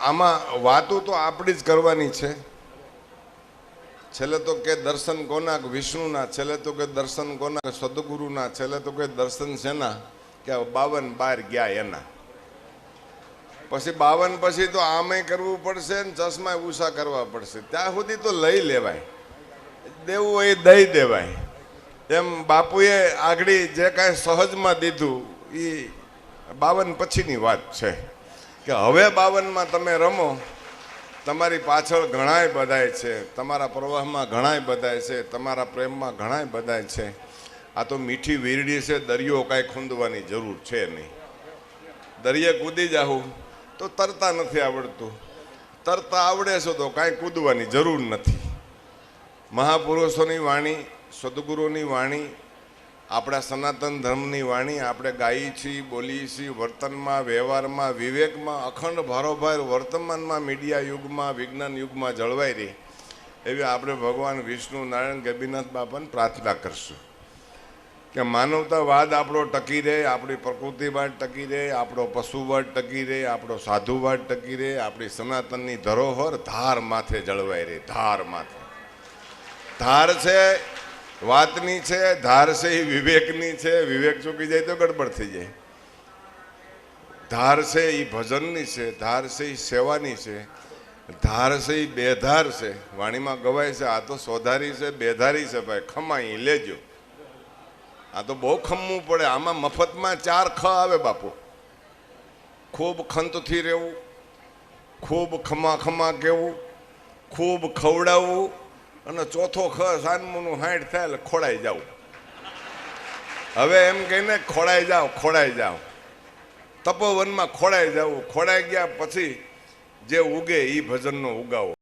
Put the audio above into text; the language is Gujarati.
આમાં વાતો તો આપણી જ કરવાની છે. છેલ્લે તો કે દર્શન કોના વિષ્ણુના, છેલ્લે તો કે દર્શન કોના સદગુરુના, છેલ્લે તો કે દર્શન શેના કે 52 બાર ગયા એના. પછી 52 પછી તો આમે કરવું પડશે ને ચશ્મા ઊંચા કરવા પડશે. ત્યાં સુધી તો લઈ લેવાય, દેવું હોય દઈ દેવાય. એમ બાપુએ આગળ જે કાંઈ સહજમાં દીધું એ 52 પછીની વાત છે કે હવે 52માં તમે રમો. તમારી પાછળ ઘણાય બધાય છે, તમારા પ્રવાહમાં ઘણાય બધાય છે, તમારા પ્રેમમાં ઘણાય બધાય છે. આ તો મીઠી વીરડી છે, દરિયો કાંઈ ખૂંદવાની જરૂર છે નહીં. દરિયે કૂદી જાઉં તો તરતા નથી આવડતું, તરતા આવડે છે તો કાંઈ કૂદવાની જરૂર નથી. મહાપુરુષોની વાણી, સદગુરુની વાણી, આપણા સનાતન ધર્મની વાણી આપણે ગાઈએ છીએ, બોલીએ છીએ. વર્તનમાં, વ્યવહારમાં, વિવેકમાં અખંડ ભારોભાર વર્તમાનમાં મીડિયા યુગમાં, વિજ્ઞાન યુગમાં જળવાઈ રહી એવી આપણે ભગવાન વિષ્ણુ નારાયણ ગેબીનાથ બાપાને પ્રાર્થના કરશું કે માનવતાવાદ આપણો ટકી રહે, આપણી પ્રકૃતિવાદ ટકી રહે, આપણો પશુવાદ ટકી રહે, આપણો સાધુવાદ ટકી રહે, આપણી સનાતનની ધરોહર ધાર માથે જળવાઈ રહે. ધાર માથે ધાર છે વાતની છે, ધાર છે એ વિવેકની છે. વિવેક ચૂકી જાય તો ગડબડ થઈ જાય. ધાર છે એ ભજનની છે, ધાર છે એ સેવાની છે, ધાર છે એ બેધાર છે. વાણીમાં ગવાય છે આ તો સોધારી છે, બેધારી છે. ભાઈ ખમાઈ લેજો. આ તો બહુ ખમવું પડે. આમાં મફતમાં 4 ખ આવે બાપુ. ખૂબ ખંતથી રહેવું, ખૂબ ખમા ખમા કહેવું, ખૂબ ખવડાવવું, અને ચોથો ખ સાનમુનું 60 થાય એટલે ખોડાઈ જાવ. હવે એમ કહીને ખોડાઈ જાઓ, ખોડાઈ જાઓ. તપોવનમાં ખોડાઈ જાવ. ખોડાઈ ગયા પછી જે ઉગે એ ભજનનો ઉગાવો.